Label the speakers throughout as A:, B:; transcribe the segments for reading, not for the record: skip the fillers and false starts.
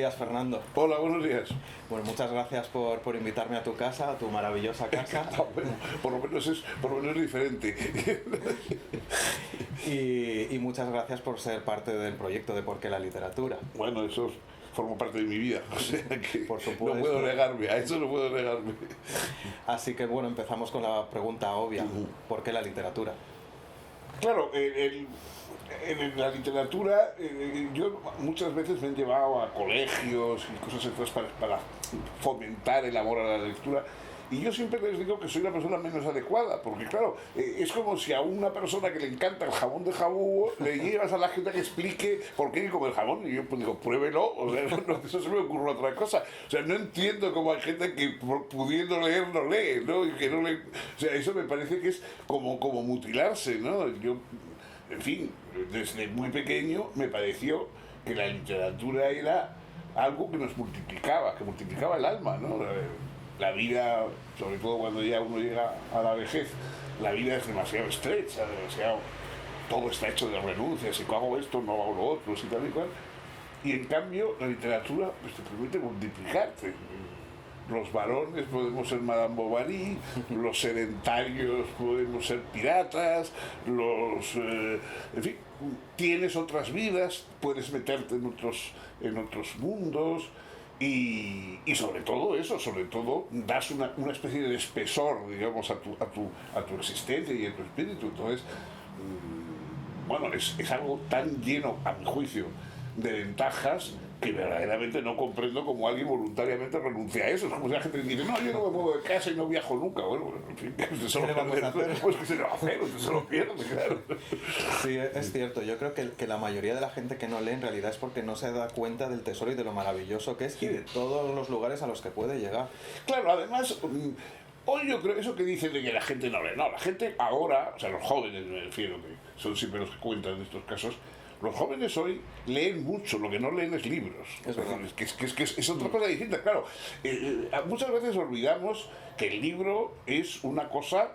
A: días, Fernando.
B: Hola, buenos días.
A: Bueno, muchas gracias por invitarme a tu casa, a tu maravillosa casa.
B: No, bueno, por lo menos es diferente.
A: Y muchas gracias por ser parte del proyecto de Por qué la literatura.
B: Bueno, eso forma parte de mi vida, o sea que
A: Por supuesto.
B: no puedo negarme, a eso no puedo negarme.
A: Así que bueno, empezamos con la pregunta obvia. ¿Por qué la literatura?
B: Claro, en la literatura yo muchas veces me he llevado a colegios y cosas así para fomentar el amor a la lectura. Y yo siempre les digo que soy la persona menos adecuada, porque claro, es como si a una persona que le encanta el jamón de jabugo le llevas a la gente que explique por qué hay que comer jamón. Y yo pues digo, pruébelo, o sea, no se me ocurre otra cosa. O sea, no entiendo cómo hay gente que pudiendo leer no lee, ¿no? Y que no lee. O sea, eso me parece que es como mutilarse, ¿no? Yo, en fin, desde muy pequeño me pareció que la literatura era algo que nos multiplicaba, que multiplicaba el alma, ¿no? La vida, sobre todo cuando ya uno llega a la vejez, la vida es demasiado estrecha, todo está hecho de renuncias, si hago esto, no hago lo otro, y tal y cual. Y en cambio, la literatura pues, te permite multiplicarte. Los varones podemos ser Madame Bovary, los sedentarios podemos ser piratas, en fin, tienes otras vidas, puedes meterte en otros mundos. Y sobre todo eso, sobre todo das una especie de espesor, digamos, a tu existencia y a tu espíritu. Entonces, bueno, es algo tan lleno, a mi juicio, de ventajas que verdaderamente no comprendo cómo alguien voluntariamente renuncia a eso. Es como si la gente dice, no, yo no me muevo de casa y no viajo nunca. Bueno, en fin, usted se lo pierde, pues que se lo va a hacer, usted se lo pierde, claro.
A: Sí, es cierto. Yo creo que la mayoría de la gente que no lee en realidad es porque no se da cuenta del tesoro y de lo maravilloso que es y de todos los lugares a los que puede llegar.
B: Claro, además... Hoy yo creo, eso que dicen de que la gente no lee, no, la gente ahora, o sea, los jóvenes me refiero, que son siempre los que cuentan en estos casos, los jóvenes hoy leen mucho, lo que no leen es libros. Es otra cosa distinta, claro. Muchas veces olvidamos que el libro es una cosa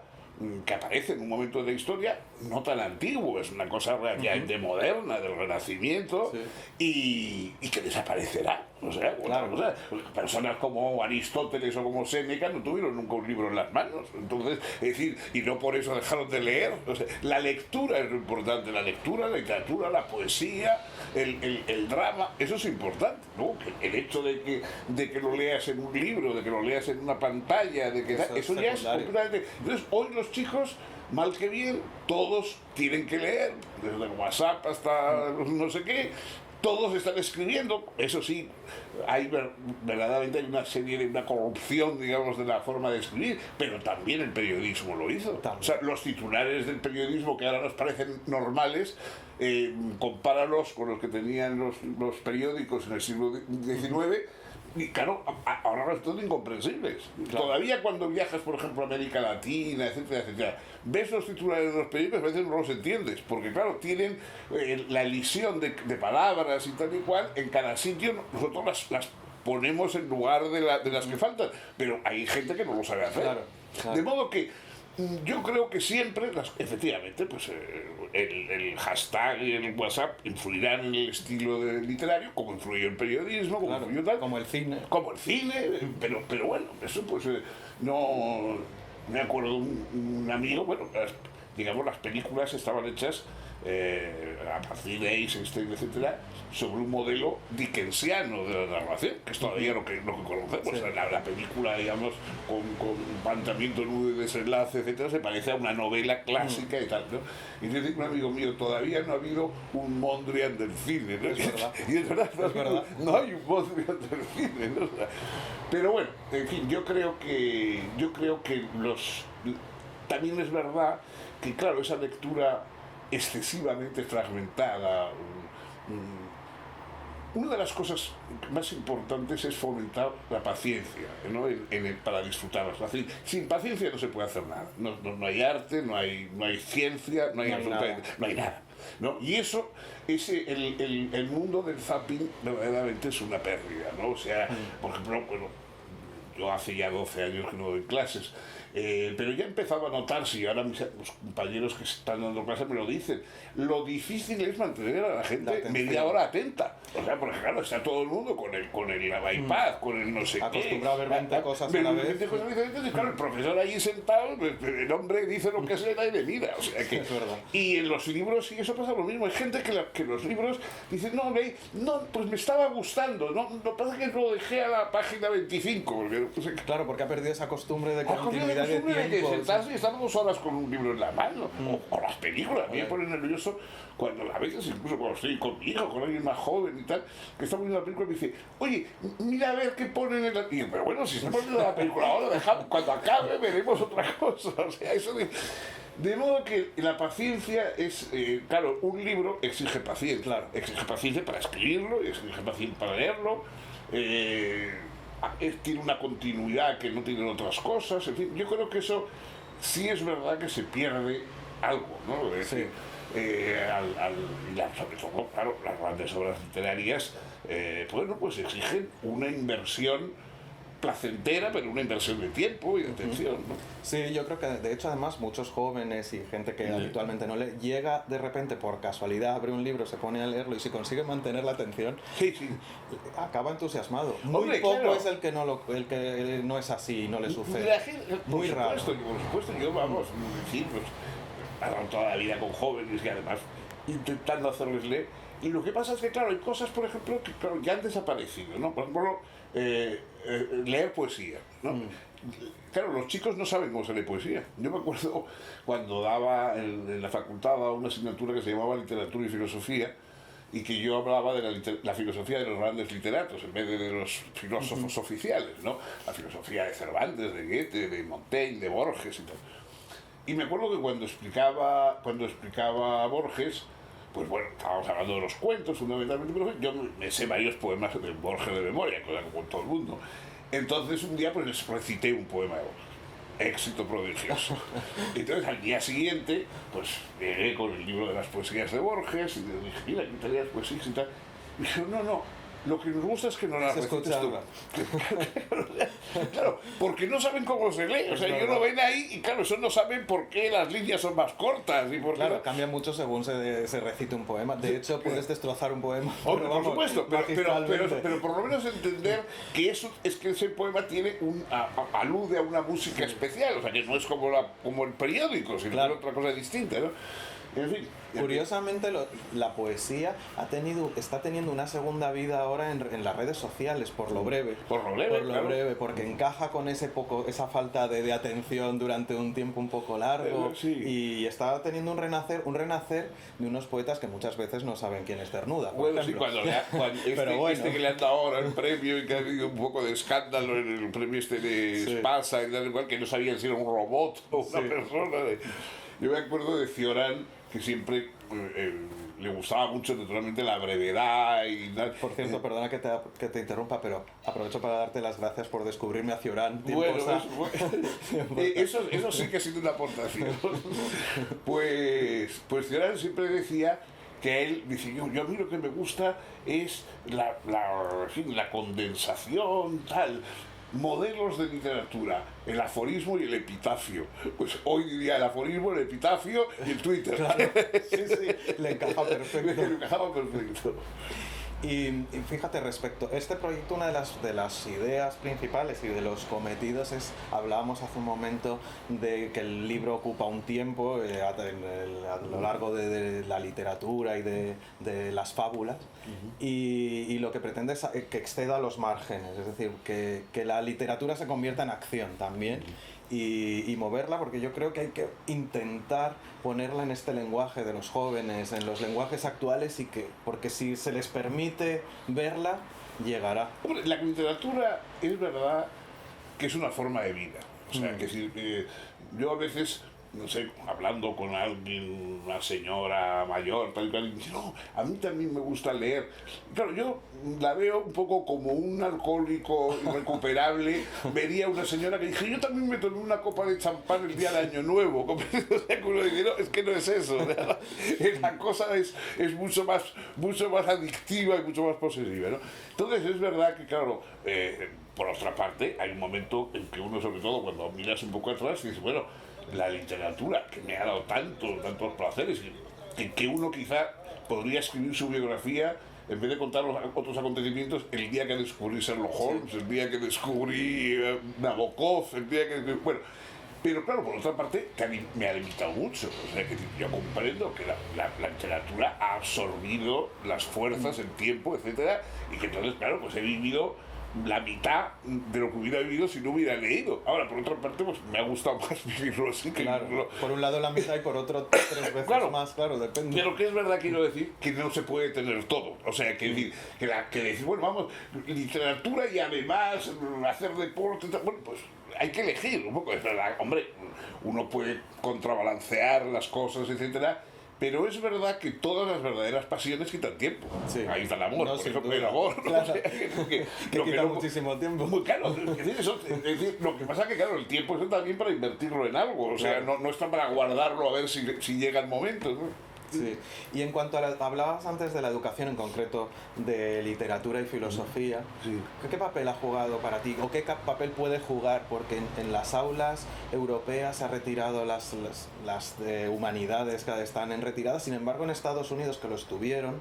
B: que aparece en un momento de la historia no tan antiguo, es una cosa relativamente moderna, del Renacimiento, sí. y que desaparecerá. O sea, claro. Personas como Aristóteles o como Séneca no tuvieron nunca un libro en las manos. Entonces, es decir, y no por eso dejaron de leer. O sea, la lectura es lo importante, la lectura, la literatura, la poesía, el drama, eso es importante, ¿no? El hecho de que lo leas en un libro, de que lo leas en una pantalla, de que eso ya es completamente. Entonces, hoy los chicos, mal que bien, todos tienen que leer, desde WhatsApp hasta no sé qué. Todos están escribiendo, eso sí, verdaderamente hay una corrupción, digamos, de la forma de escribir, pero también el periodismo lo hizo. O sea, los titulares del periodismo que ahora nos parecen normales, compáralos con los que tenían los periódicos en el siglo XIX, y claro, ahora resultan incomprensibles. Claro. Todavía cuando viajas, por ejemplo, a América Latina, etcétera, etcétera, ves los titulares de los periódicos, a veces no los entiendes, porque claro, tienen la elisión de palabras y tal y cual, en cada sitio nosotros las ponemos en lugar de las que faltan, pero hay gente que no lo sabe hacer.
A: Claro.
B: De modo que yo creo que siempre, efectivamente, pues el hashtag y el WhatsApp influirán en el estilo literario, como influyó el periodismo, como influyó tal.
A: Como el cine.
B: Como el cine, pero bueno, eso pues no... Me acuerdo de un amigo, bueno, digamos, las películas estaban hechas a partir de Eisenstein, etcétera, sobre un modelo dickensiano de la narración, que es todavía lo que conocemos. Sí. La película, digamos, con planteamiento, nudo y desenlace, etcétera, se parece a una novela clásica y tal, ¿no? Y dice un amigo mío, todavía no ha habido un Mondrian del cine, ¿no?
A: Es verdad.
B: Y es verdad, no hay un Mondrian del cine, ¿no? Pero bueno, en fin, yo creo que también es verdad que, claro, esa lectura excesivamente fragmentada, una de las cosas más importantes es fomentar la paciencia, ¿no? Para disfrutarlas. Sin paciencia no se puede hacer nada. No hay arte, no hay ciencia, no hay nada. ¿No? Y eso, el mundo del zapping verdaderamente es una pérdida, ¿no? O sea, por ejemplo, bueno, yo hace ya 12 años que no doy clases. pero ya he empezado a notarse, y ahora los compañeros que están dando clases me lo dicen, lo difícil es mantener a la gente media hora atenta. O sea, porque claro, está todo el mundo con el iPad, con el no sé qué.
A: Acostumbrado a ver 20 cosas a la vez.
B: 20 cosas diferentes, y claro, el profesor allí sentado, el hombre dice lo que sea y le mira. O sea que,
A: es verdad.
B: y en los libros, sí, eso pasa lo mismo. Hay gente que los libros dicen, no, pues me estaba gustando, no, lo que pasa es que lo dejé a la página 25. Porque, pues,
A: Claro, porque ha perdido esa costumbre de
B: la
A: continuidad de
B: costumbre de
A: tiempo.
B: que sentarse y estar 2 horas con un libro en la mano, o las películas. A mí me pone nervioso cuando a veces, incluso cuando estoy con mi hijo, con alguien más joven y tal, que está poniendo la película y me dice, oye, mira a ver qué ponen en la... Y yo, pero bueno, si está poniendo la película ahora, cuando acabe veremos otra cosa. O sea, eso de modo que la paciencia es, claro, un libro exige paciencia.
A: Claro.
B: Exige paciencia para escribirlo, exige paciencia para leerlo. Tiene una continuidad que no tienen otras cosas. En fin, yo creo que eso sí es verdad que se pierde algo, ¿no? Es decir, sobre todo, claro, las grandes obras literarias, bueno, pues exigen una inversión placentera, pero una inversión de tiempo y de atención, ¿no?
A: Sí, yo creo que de hecho además muchos jóvenes y gente que habitualmente no lee, llega de repente por casualidad, abre un libro, se pone a leerlo y si consigue mantener la atención,
B: sí.
A: acaba entusiasmado. Muy
B: Hombre,
A: poco
B: claro.
A: es el que no es así y no le sucede.
B: La gente,
A: Muy raro.
B: Por supuesto, yo vamos, sí, pues, he pasado toda la vida con jóvenes y además intentando hacerles leer. Y lo que pasa es que, claro, hay cosas, por ejemplo, que claro, ya han desaparecido, ¿no? Por ejemplo, leer poesía, ¿no? Claro, los chicos no saben cómo se lee poesía. Yo me acuerdo cuando daba en la facultad daba una asignatura que se llamaba Literatura y Filosofía, y que yo hablaba de la filosofía de los grandes literatos en vez de los filósofos oficiales, ¿no? La filosofía de Cervantes, de Goethe, de Montaigne, de Borges y tal. Y me acuerdo que cuando explicaba a Borges, pues bueno, estábamos hablando de los cuentos fundamentalmente, pero yo me sé varios poemas de Borges de memoria, cosa que con todo el mundo. Entonces un día pues les recité un poema de Borges. Éxito prodigioso. Entonces al día siguiente, pues llegué con el libro de las poesías de Borges y le dije, mira, aquí te leas poesías y tal. Y me dijeron, no, lo que nos gusta es que no las recites tú. Claro, porque no saben cómo se lee. O sea, ellos lo ven ahí y claro, eso no saben por qué las líneas son más cortas. Y por qué
A: Claro, cambia mucho según se recite un poema. De hecho, puedes destrozar un poema.
B: Hombre, por supuesto,
A: magistralmente.
B: pero por lo menos entender que eso es que ese poema tiene alude a una música especial, o sea que no es como el periódico, sino
A: claro,
B: otra cosa distinta, ¿no? En fin.
A: Curiosamente, la poesía está teniendo una segunda vida ahora en las redes sociales, por lo breve.
B: Por lo breve,
A: porque encaja con esa falta de atención durante un tiempo un poco largo.
B: Sí.
A: Y está teniendo un renacer de unos poetas que muchas veces no saben quién es Cernuda.
B: Bueno, sí, cuando este que le han dado ahora el premio y que ha habido un poco de escándalo en el premio de Espasa y tal igual, que no sabían si era un robot o una persona. Yo me acuerdo de Cioran, que siempre le gustaba mucho naturalmente la brevedad y tal.
A: Por cierto, perdona que te interrumpa, pero aprovecho para darte las gracias por descubrirme a Cioran.
B: Bueno, eso sí que ha sido una aportación. Pues Cioran siempre decía que él dice, yo a mí lo que me gusta es la condensación, tal. Modelos de literatura, el aforismo y el epitafio. Pues hoy diría el aforismo, el epitafio y el Twitter.
A: Claro, sí, le encaja perfecto.
B: Le encajaba perfecto.
A: Y fíjate, respecto a este proyecto, una de las ideas principales y de los cometidos es, hablábamos hace un momento de que el libro ocupa un tiempo a lo largo de la literatura y de las fábulas, y lo que pretende es que exceda los márgenes, es decir, que la literatura se convierta en acción también. Y moverla, porque yo creo que hay que intentar ponerla en este lenguaje de los jóvenes, en los lenguajes actuales, porque si se les permite verla, llegará.
B: Hombre, la literatura es verdad que es una forma de vida. O sea, que si, yo a veces no sé, hablando con alguien, una señora mayor, tal y cual, y dice, no, a mí también me gusta leer. Claro, yo la veo un poco como un alcohólico irrecuperable. Vería una señora que dije, yo también me tomé una copa de champán el día de Año Nuevo. O sea, que uno dice, no, es que no es eso. La cosa es mucho más adictiva y mucho más posesiva, ¿no? Entonces es verdad que, claro, por otra parte, hay un momento en que uno, sobre todo cuando miras un poco atrás, dice, bueno, la literatura que me ha dado tantos placeres, que uno quizá podría escribir su biografía en vez de contar los otros acontecimientos, el día que descubrí Sherlock Holmes, el día que descubrí Nabokov, el día que... Bueno, pero claro, por otra parte, que me ha limitado mucho. O sea, que yo comprendo que la literatura ha absorbido las fuerzas, el tiempo, etcétera, y que entonces, claro, pues he vivido la mitad de lo que hubiera vivido si no hubiera leído. Ahora, por otra parte, pues me ha gustado más vivirlo así que vivirlo.
A: Por un lado la mitad y por otro 3 veces más, claro, depende.
B: Pero que es verdad, quiero decir, que no se puede tener todo. O sea, que decir, que decir, bueno, vamos, literatura y además hacer deporte, bueno, pues hay que elegir un poco. Es verdad, hombre, uno puede contrabalancear las cosas, etcétera. Pero es verdad que todas las verdaderas pasiones quitan tiempo.
A: Sí.
B: Ahí está el amor,
A: No,
B: por
A: sin
B: ejemplo,
A: duda.
B: el amor. ¿No?
A: Claro.
B: O sea, que
A: quita muchísimo tiempo.
B: Muy claro, es decir, lo que pasa es que, claro, el tiempo es también para invertirlo en algo. O sea,
A: Claro.
B: no está para guardarlo a ver si llega el momento, ¿no?
A: Sí. Y en cuanto a hablabas antes de la educación, en concreto de literatura y filosofía,
B: Sí.
A: ¿qué papel ha jugado para ti? ¿O qué papel puede jugar? Porque en las aulas europeas se ha retirado las de humanidades que están en retirada, sin embargo en Estados Unidos, que lo estuvieron,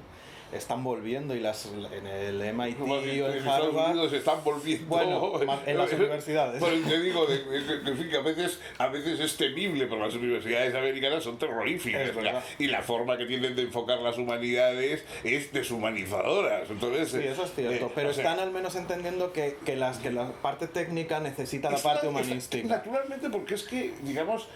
A: están volviendo, y en el MIT o en
B: Estados
A: Harvard...
B: Unidos se están volviendo.
A: Bueno, en las universidades.
B: Por te digo, en fin, que a veces es temible, pero las universidades americanas son terroríficas. Y la forma que tienen de enfocar las humanidades es deshumanizadoras. Entonces,
A: sí, eso es cierto, pero están al menos entendiendo que la parte técnica necesita la parte humanística.
B: Naturalmente, porque es que, digamos,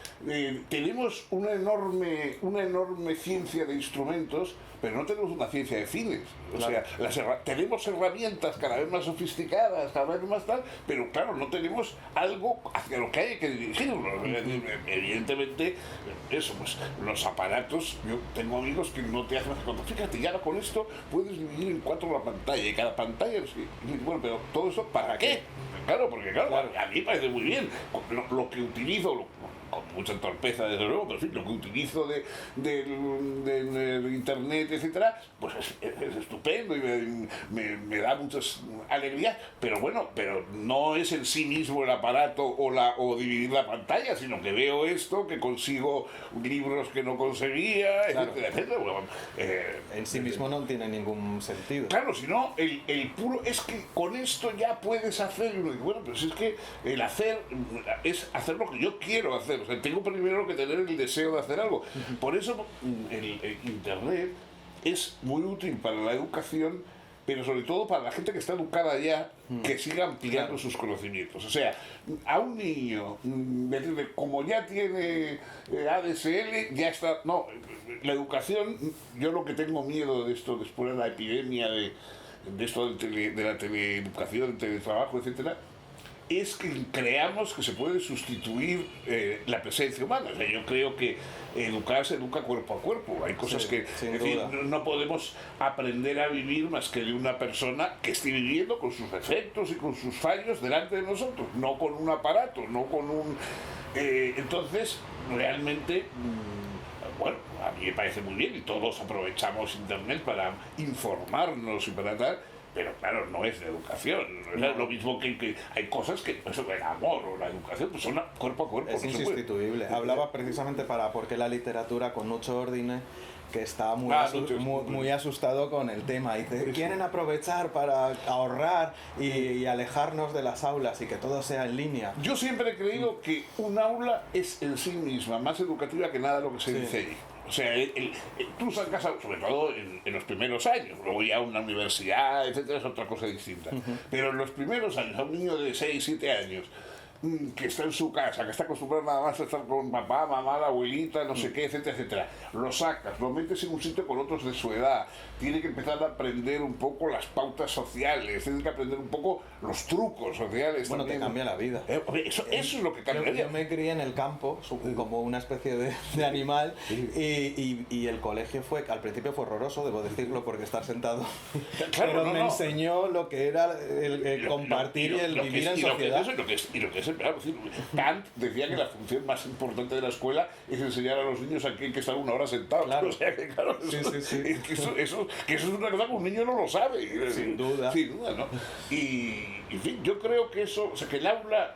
B: tenemos una enorme ciencia de instrumentos, pero no tenemos una ciencia de fines. O
A: Claro.
B: sea, tenemos herramientas cada vez más sofisticadas, cada vez más tal, pero claro, no tenemos algo hacia lo que hay que dirigirnos. Evidentemente, eso, pues los aparatos, yo tengo amigos que no te hacen cuando, fíjate, ya con esto puedes dividir en 4 la pantalla, y cada pantalla, bueno, pero todo eso, ¿para qué? Claro, porque claro, a mí me parece muy bien. Lo que utilizo, con mucha torpeza desde luego, pero en fin, lo que utilizo del internet, etcétera, pues es estupendo y me da muchas alegrías, pero bueno, pero no es en sí mismo el aparato o dividir la pantalla, sino que veo esto, que consigo libros que no conseguía,
A: Claro.
B: etcétera, etcétera. Bueno,
A: En sí mismo no tiene ningún sentido.
B: claro, si no, el puro, es que con esto ya puedes hacer, y uno dice, bueno, pero si es que el hacer es hacer lo que yo quiero hacer, o sea, tengo primero que tener el deseo de hacer algo. Por eso el internet es muy útil para la educación, pero sobre todo para la gente que está educada ya, que siga ampliando sus conocimientos. O sea, a un niño, como ya tiene ADSL, ya está... No, la educación, yo lo que tengo miedo de esto, después de la epidemia de esto de la teleeducación, del teletrabajo, etcétera, es que creamos que se puede sustituir la presencia humana. O sea, yo creo que educar se educa cuerpo a cuerpo. Hay cosas que no podemos aprender a vivir más que de una persona que esté viviendo con sus defectos y con sus fallos delante de nosotros, no con un aparato, no con un... entonces, realmente... bueno, a mí me parece muy bien y todos aprovechamos Internet para informarnos y para tal, pero claro, no es de educación. No. Es lo mismo que hay cosas que, eso, el amor o la educación, pues son cuerpo a cuerpo.
A: Es insustituible. Hablaba precisamente porque la literatura con Nuccio Ordine, que está muy asustado con el tema, y dice, quieren aprovechar para ahorrar y alejarnos de las aulas y que todo sea en línea.
B: Yo siempre he creído que un aula es en sí misma más educativa que nada de lo que se dice allí. O sea, tú sacas, sobre todo en los primeros años, luego ya una universidad, etcétera, es otra cosa distinta. Pero en los primeros años, a un niño de 6, 7 años, que está en su casa, que está acostumbrado nada más a estar con papá, mamá, la abuelita, no sé qué, etcétera, etcétera. Lo sacas, lo metes en un sitio con otros de su edad. Tiene que empezar a aprender un poco las pautas sociales, tiene que aprender un poco los trucos sociales.
A: Bueno,
B: también.
A: te cambia la vida.
B: Eso es lo que cambia.
A: Yo me crié en el campo como una especie de animal y el colegio al principio fue horroroso, debo decirlo, porque estar sentado,
B: Claro,
A: pero me enseñó lo que era el compartir y el vivir en sociedad.
B: Y lo que es claro, Kant decía que la función más importante de la escuela es enseñar a los niños a que hay que estar una hora sentados.
A: Claro.
B: O sea, que claro, eso es una cosa que un niño no lo sabe.
A: Sin duda.
B: Sin duda, ¿no? Y, en fin, yo creo que eso, o sea, que el aula,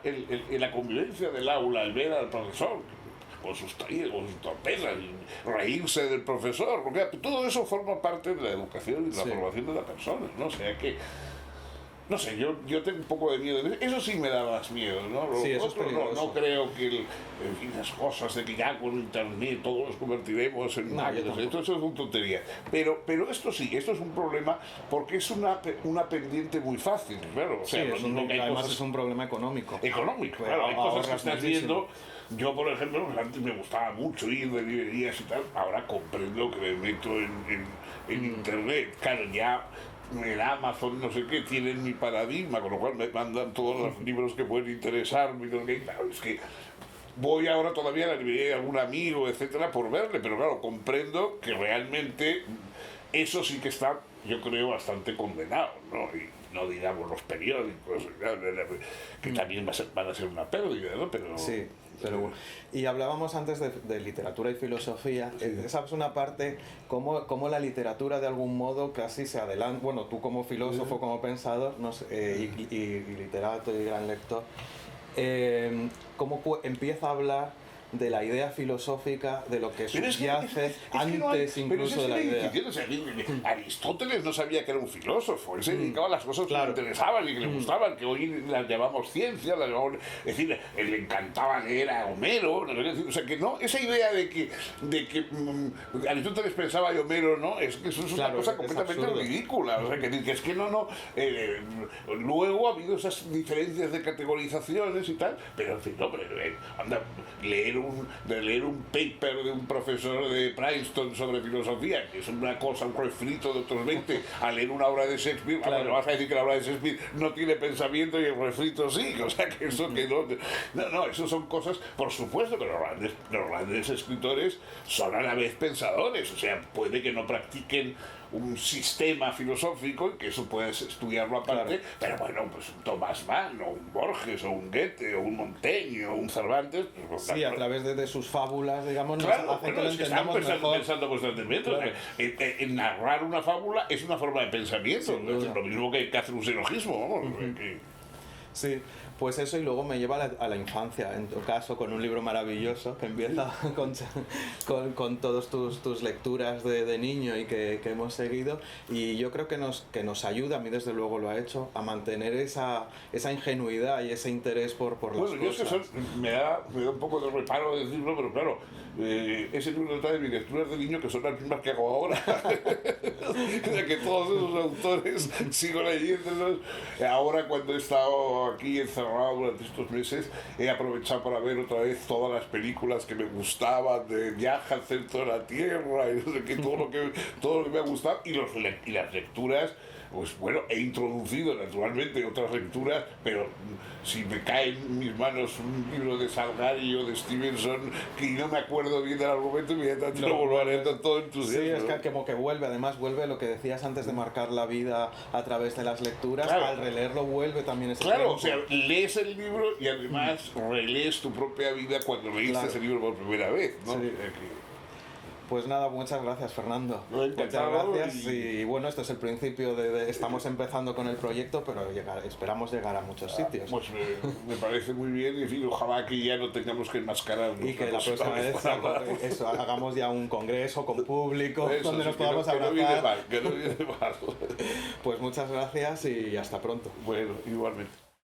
B: la convivencia del aula, el ver al profesor, con sus torpezas, y reírse del profesor, porque todo eso forma parte de la educación y de la formación de la persona, ¿no? O sea que, no sé, yo tengo un poco de miedo. Eso sí me da más miedo, ¿no?
A: Sí, eso es peligroso.
B: No creo que en fin, las cosas de que ya con internet todos nos convertiremos en máquinas, esto es una tontería. Pero esto sí, esto es un problema porque es una pendiente muy fácil, claro. O sea,
A: además es un problema económico.
B: Económico, claro, hay cosas que estás viendo. Yo, por ejemplo, antes me gustaba mucho ir de librerías y tal, ahora comprendo que me meto en internet. Claro, ya en Amazon, no sé qué, tienen mi paradigma, con lo cual me mandan todos los libros que pueden interesarme. Claro, es que voy ahora todavía a la librería de algún amigo, etcétera, por verle, pero claro, comprendo que realmente eso sí que está, yo creo, bastante condenado, ¿no? Y no digamos los periódicos, que también van a ser una pérdida, ¿no? Pero...
A: Sí. Pero bueno. Y hablábamos antes de literatura y filosofía. Esa es una parte, cómo la literatura de algún modo casi se adelanta. Bueno, tú como filósofo, como pensador, no sé, y literato y gran lector, cómo empieza a hablar de la idea filosófica, de lo que subyace antes incluso de la idea.
B: Aristóteles no sabía que era un filósofo, él se dedicaba a las cosas que le interesaban y que le gustaban, que hoy las llamamos ciencia, es decir, le encantaba leer a Homero, o sea que no, esa idea de que Aristóteles pensaba y Homero no, es que eso es una cosa completamente ridícula, o sea que es que luego ha habido esas diferencias de categorizaciones y tal, pero en fin, no, anda, leer un paper de un profesor de Princeton sobre filosofía, que es una cosa, un refrito de otros 20, a leer una obra de Shakespeare, claro. Vas a decir que la obra de Shakespeare no tiene pensamiento y el refrito sí, o sea que eso que no, eso son cosas, por supuesto que los grandes escritores son a la vez pensadores, o sea, puede que no practiquen un sistema filosófico y que eso puedes estudiarlo aparte, pero bueno, pues un Thomas Mann o un Borges o un Goethe o un Montaigne o un Cervantes, pues,
A: sí, a través de sus fábulas, digamos,
B: claro,
A: nos hace que lo entendamos mejor.
B: Pensando constantemente, claro. En narrar una fábula es una forma de pensamiento, es lo mismo que hacer un silogismo, vamos.
A: Sí, pues eso, y luego me lleva a la infancia, en tu caso, con un libro maravilloso que empieza con todas tus lecturas de niño y que hemos seguido, y yo creo que nos ayuda, a mí desde luego lo ha hecho, a mantener esa ingenuidad y ese interés por las cosas.
B: Bueno, yo es que me da un poco de reparo decirlo, pero claro, ese libro trata de mis lecturas de niño que son las mismas que hago ahora. De que todos esos autores sigo leyéndolos. Ahora, cuando he estado aquí encerrado durante estos meses, he aprovechado para ver otra vez todas las películas que me gustaban, de Viaje al centro de la Tierra, y no sé qué, todo lo que me ha gustado, y las lecturas. Pues bueno, he introducido naturalmente otras lecturas, pero si me cae en mis manos un libro de Salgari o de Stevenson que no me acuerdo bien del argumento, inmediatamente lo vuelvo a leer todo entusiasmo.
A: Sí, es que como que además vuelve lo que decías antes de marcar la vida a través de las lecturas, claro. Al releerlo vuelve también ese tiempo.
B: O sea, lees el libro y además relees tu propia vida cuando leíste ese libro por primera vez, ¿no? Sí.
A: Pues nada, muchas gracias, Fernando.
B: Muchas
A: gracias y bueno, esto es el principio estamos empezando con el proyecto, pero esperamos llegar a muchos sitios.
B: Pues me parece muy bien, y en fin, ojalá que ya no tengamos que enmascararnos.
A: Y que la próxima vez hagamos ya un congreso con público donde nos podamos abrazar.
B: Que no viene mal.
A: Pues muchas gracias y hasta pronto.
B: Bueno, igualmente.